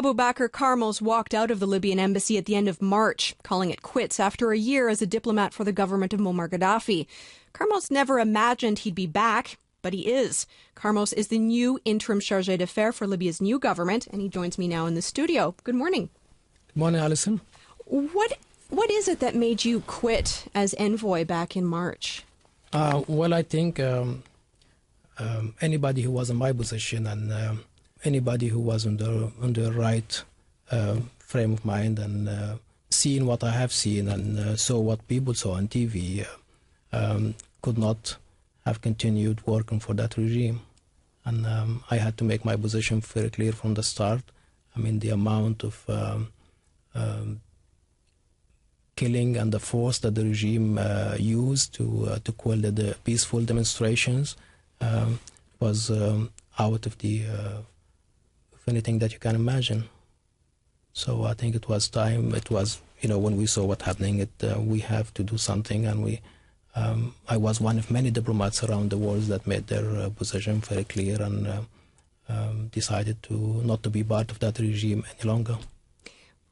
Abu Bakr Karmos walked out of the Libyan embassy at the end of March, calling it quits after a year as a diplomat for the government of Muammar Gaddafi. Karmos never imagined he'd be back, but he is. Karmos is the new interim chargé d'affaires for Libya's new government, and he joins me now in the studio. Good morning. Good morning, Alison. What is it that made you quit as envoy back in March? Well, I think anybody who was in my position and anybody who was on the right frame of mind and seeing what I have seen and saw what people saw on TV could not have continued working for that regime. And I had to make my position very clear from the start. I mean, the amount of killing and the force that the regime used to quell the peaceful demonstrations was out of anything that you can imagine. So I think it was time. It was, when we saw what happening, we have to do something, and I was one of many diplomats around the world that made their position very clear and decided not to be part of that regime any longer.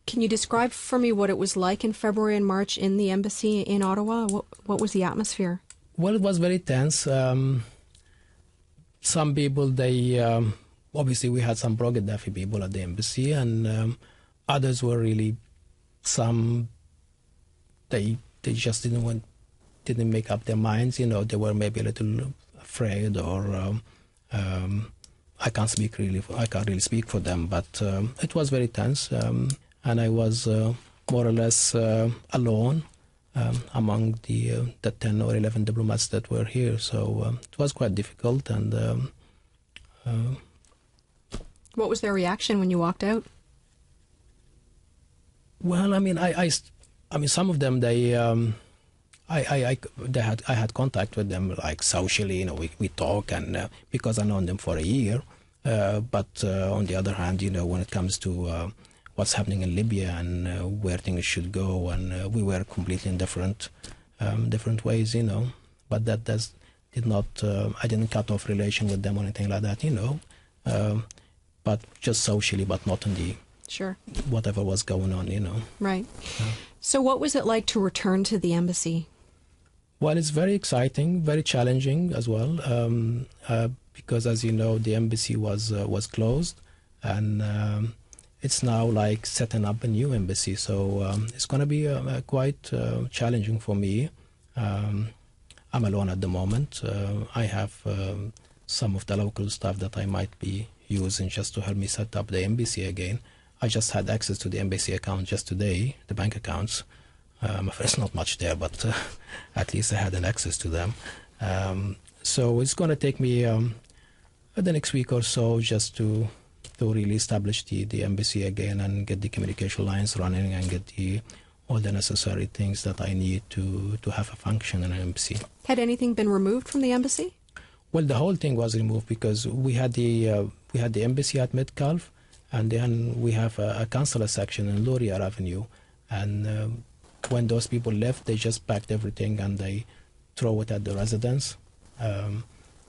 Can you describe for me what it was like in February and March in the embassy in Ottawa? What was the atmosphere? Well, it was very tense. Some people, obviously we had some pro-Gaddafi people at the embassy, and others were really, they just didn't make up their minds. They were maybe a little afraid, or I can't really speak for them, but it was very tense. And I was more or less alone among the 10 or 11 diplomats that were here. So it was quite difficult. And what was their reaction when you walked out? Well, I mean, I mean, some of them, I had contact with them, like socially. We talk, and because I've known them for a year. But on the other hand, when it comes to what's happening in Libya and where things should go, and we were completely in different ways, But that did not. I didn't cut off relation with them or anything like that, But just socially, but not in the whatever was going on, Right. So what was it like to return to the embassy? Well, it's very exciting, very challenging as well, because as you know, the embassy was closed, and it's now like setting up a new embassy. So it's going to be quite challenging for me. I'm alone at the moment. I have some of the local staff that I might be using just to help me set up the embassy again. I just had access to the embassy account just today, the bank accounts. There's not much there, but at least I had an access to them. So it's going to take me the next week or so just to really establish the embassy again and get the communication lines running and get all the necessary things that I need to have a function in an embassy. Had anything been removed from the embassy? Well, the whole thing was removed because we had the embassy at Metcalfe, and then we have a consular section in Laurier Avenue, and when those people left, they just packed everything and they throw it at the residence.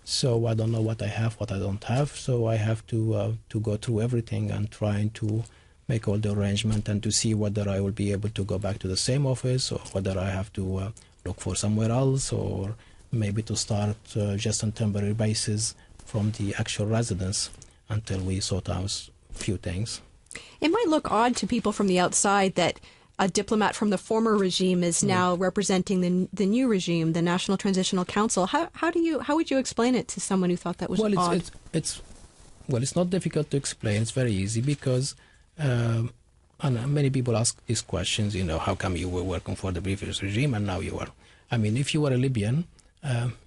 So I don't know what I have, what I don't have. So I have to go through everything and trying to make all the arrangement and to see whether I will be able to go back to the same office or whether I have to look for somewhere else, or maybe to start just on temporary basis from the actual residence until we sort out a few things. It might look odd to people from the outside that a diplomat from the former regime is now representing the new regime, the National Transitional Council. How would you explain it to someone who thought that was odd? It's not difficult to explain. It's very easy because and many people ask these questions. How come you were working for the previous regime and now you are? I mean, if you were a Libyan,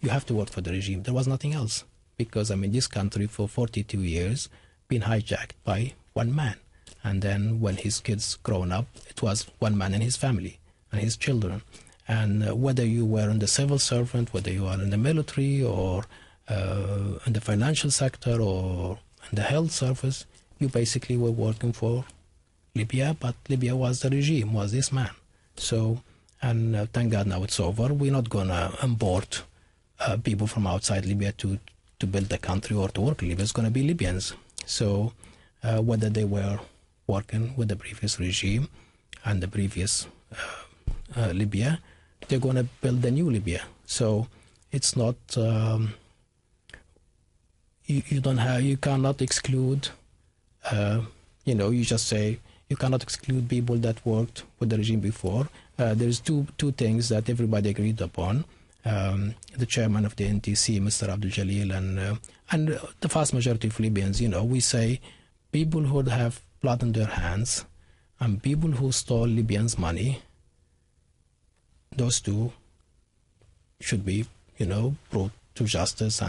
you have to work for the regime. There was nothing else because this country for 42 years been hijacked by one man. And then when his kids grown up, it was one man and his family and his children. And whether you were in the civil servant, whether you are in the military or in the financial sector or in the health service, you basically were working for Libya, but Libya was the regime, was this man. So, and thank God now it's over. We're not going to import people from outside Libya to build the country or to work in Libya. It's going to be Libyans. So whether they were working with the previous regime and the previous Libya, they're going to build a new Libya. So it's not, you cannot exclude, you just say, you cannot exclude people that worked with the regime before. There's two things that everybody agreed upon. The chairman of the NTC, Mr. Abdul Jalil, and the vast majority of Libyans, we say people who have blood on their hands and people who stole Libyans' money, those two should be, brought to justice.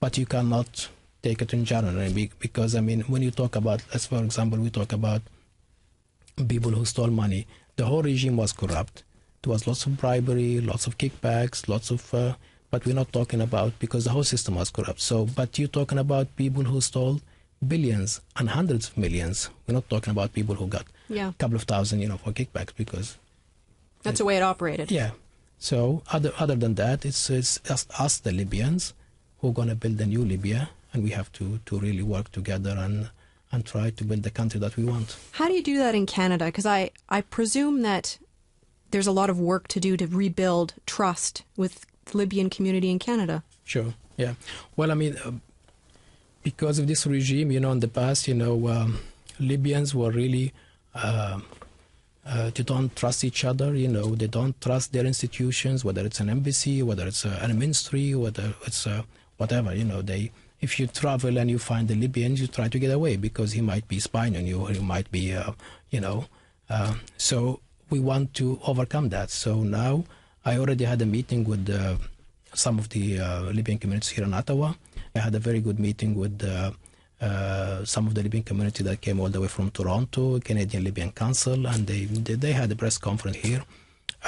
But you cannot take it in general, because, when you talk about, as for example, we talk about people who stole money, the whole regime was corrupt. There was lots of bribery, lots of kickbacks, lots of, but we're not talking about, because the whole system was corrupt. So, but you're talking about people who stole billions and hundreds of millions. We're not talking about people who got a couple of thousand, for kickbacks, because that's the way it operated. Yeah. So other than that, it's us, the Libyans, who are going to build a new Libya, and we have to really work together and try to build the country that we want. How do you do that in Canada? Because I presume that there's a lot of work to do to rebuild trust with the Libyan community in Canada. Sure, yeah. Well, because of this regime, in the past, Libyans were really, they don't trust each other, they don't trust their institutions, whether it's an embassy, whether it's a ministry, whether it's whatever, if you travel and you find the Libyans, you try to get away because he might be spying on you, or he might be, so we want to overcome that. So now I already had a meeting with some of the Libyan communities here in Ottawa. I had a very good meeting with some of the Libyan community that came all the way from Toronto, Canadian Libyan Council, and they had a press conference here,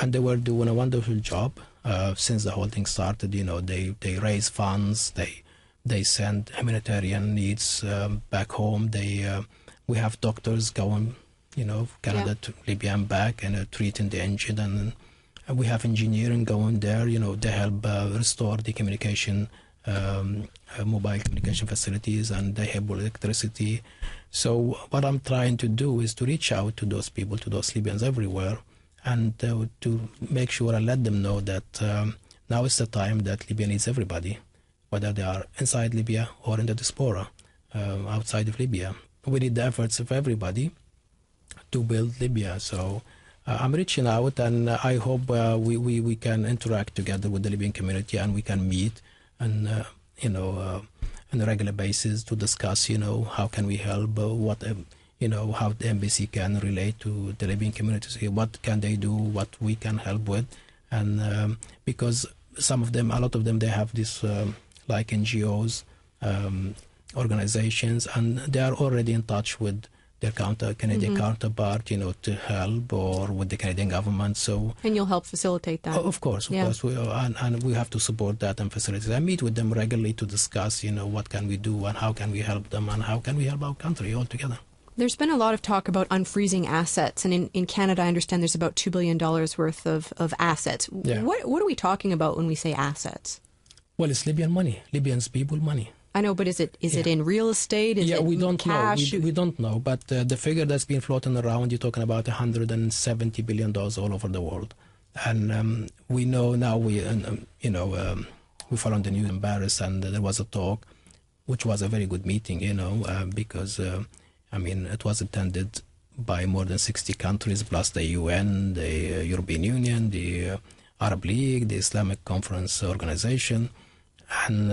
and they were doing a wonderful job since the whole thing started. They raise funds, they send humanitarian needs back home. We have doctors going, Canada to Libya and back, and treating the injured, and we have engineering going there. They help restore the communication, mobile communication facilities, and they have electricity. So what I'm trying to do is to reach out to those people, to those Libyans everywhere, and to make sure I let them know that now is the time that Libya needs everybody, whether they are inside Libya or in the diaspora outside of Libya. We need the efforts of everybody to build Libya. So I'm reaching out, and I hope we can interact together with the Libyan community, and we can meet and on a regular basis to discuss how can we help, how the embassy can relate to the Libyan communities here, what can they do, what we can help with. And because a lot of them they have this like NGOs, organizations, and they are already in touch with their Canadian counterpart, to help, or with the Canadian government. So, and you'll help facilitate that. Of course. And we have to support that and facilitate. I meet with them regularly to discuss, what can we do and how can we help them and how can we help our country all together. There's been a lot of talk about unfreezing assets, and in Canada, I understand there's about $2 billion worth of assets. Yeah. What are we talking about when we say assets? Well, it's Libyan money, Libyan's people money. I know, but is it in real estate? Is it we don't cash? know. We don't know, but the figure that's been floating around, you're talking about $170 billion all over the world. And we know now, we followed the news in Paris, and there was a talk, which was a very good meeting, because, it was attended by more than 60 countries, plus the UN, the European Union, the Arab League, the Islamic Conference Organization, and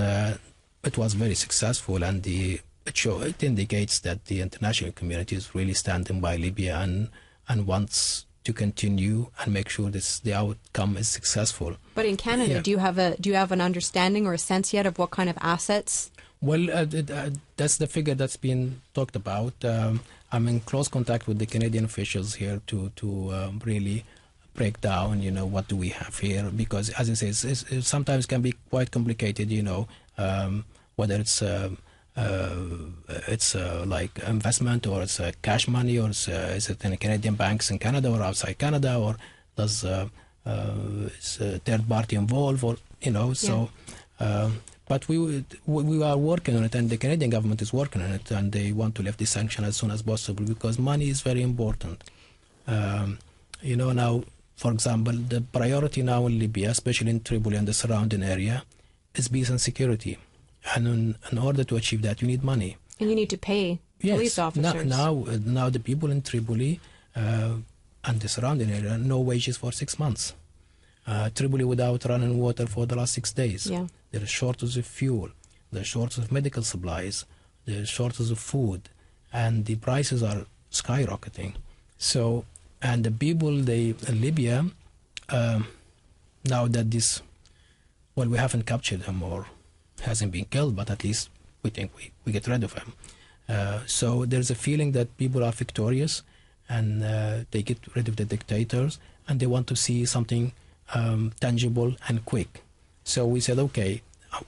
it was very successful, and it indicates that the international community is really standing by Libya and wants to continue and make sure the outcome is successful. But in Canada, do you have an understanding or a sense yet of what kind of assets? Well, that's the figure that's been talked about. I'm in close contact with the Canadian officials here to really break down, what do we have here, because as I say, it sometimes can be quite complicated, whether it's like investment, or it's cash money, or is it in Canadian banks in Canada or outside Canada, or does is a third party involved, or so. But we are working on it, and the Canadian government is working on it, and they want to lift the sanction as soon as possible because money is very important. Now, for example, the priority now in Libya, especially in Tripoli and the surrounding area, is peace and security. And in order to achieve that, you need money. And you need to pay police officers. Now the people in Tripoli and the surrounding area, no wages for 6 months. Tripoli without running water for the last 6 days. Yeah. There is shortage of fuel. There is shortage of medical supplies. There is shortage of food. And the prices are skyrocketing. So, and the people, in Libya, now that we haven't captured him or hasn't been killed, but at least we think we get rid of him. So there's a feeling that people are victorious and they get rid of the dictators and they want to see something tangible and quick. So we said, okay,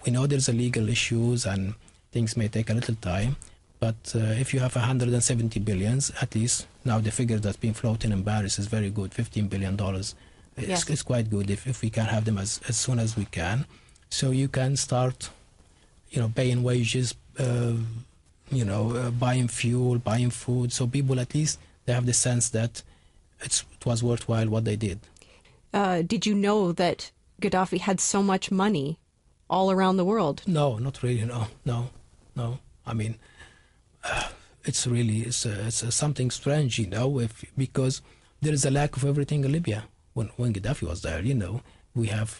we know there's legal issues and things may take a little time, but if you have 170 billions, at least now the figure that's been floating in Paris is very good, $15 billion. It's quite good if we can have them as soon as we can. So you can start, paying wages, buying fuel, buying food. So people, at least, they have the sense that it was worthwhile what they did. Did you know that Gaddafi had so much money all around the world? No, not really. No. I mean, it's really something strange, because there is a lack of everything in Libya. When Gaddafi was there, we have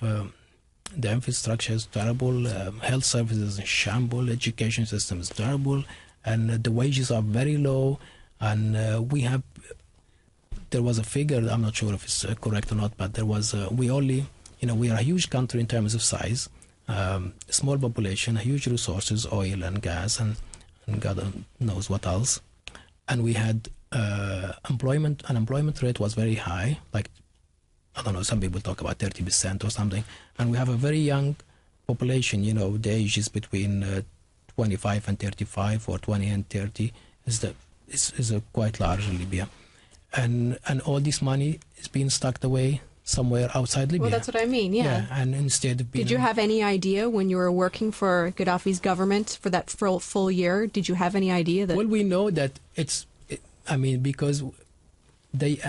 the infrastructure is terrible, health services in shambles, education system is terrible, and the wages are very low. And there was a figure, I'm not sure if it's correct or not, but there was, we are a huge country in terms of size, small population, huge resources, oil and gas, and God knows what else. And we had unemployment rate was very high, like, I don't know, some people talk about 30% or something. And we have a very young population, the age is between 25 and 35 or 20 and 30 is quite large in Libya. And all this money is being stuck away somewhere outside Libya. Well, that's what I mean, yeah. And instead of being... Did you have any idea when you were working for Gaddafi's government for that full year? Did you have any idea that... Well, we know that because they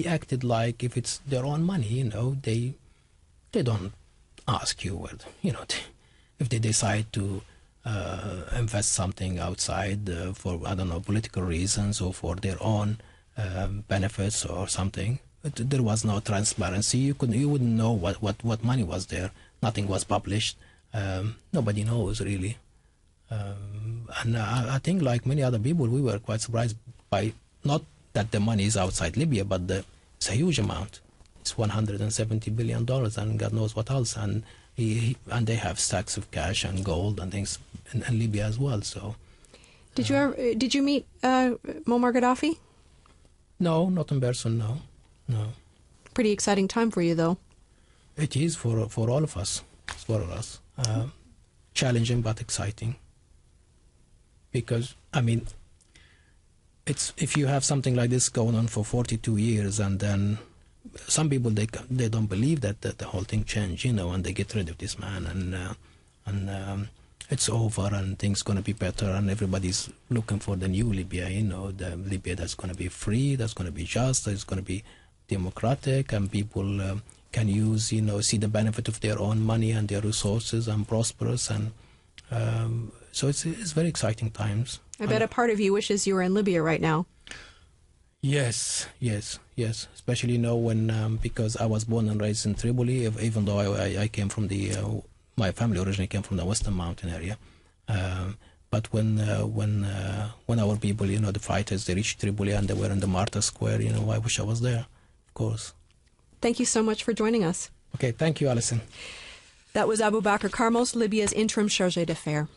acted like if it's their own money, they don't ask you, if they decide to invest something outside for, I don't know, political reasons or for their own benefits or something. There was no transparency. You wouldn't know what money was there. Nothing was published. Nobody knows really. And I think, like many other people, we were quite surprised by not that the money is outside Libya, but it's a huge amount. It's $170 billion and God knows what else. And they have stacks of cash and gold and things in Libya as well. So, did you meet Muammar Gaddafi? No, not in person. No. Pretty exciting time for you, though. It is for all of us. It's for all of us. Challenging but exciting. Because if you have something like this going on for 42 years, and then some people they don't believe that the whole thing changed, and they get rid of this man, and it's over, and things gonna be better, and everybody's looking for the new Libya, the Libya that's gonna be free, that's gonna be just, that's gonna be democratic, and people can use, see the benefit of their own money and their resources and prosperous, and so it's very exciting times. I bet a part of you wishes you were in Libya right now. Yes. Especially when because I was born and raised in Tripoli, even though I came from my family originally came from the Western Mountain area. But when our people, the fighters, they reached Tripoli and they were in the Martyr Square, I wish I was there, of course. Thank you so much for joining us. Okay, thank you, Alison. That was Abu Bakr Carmos, Libya's interim chargé d'affaires.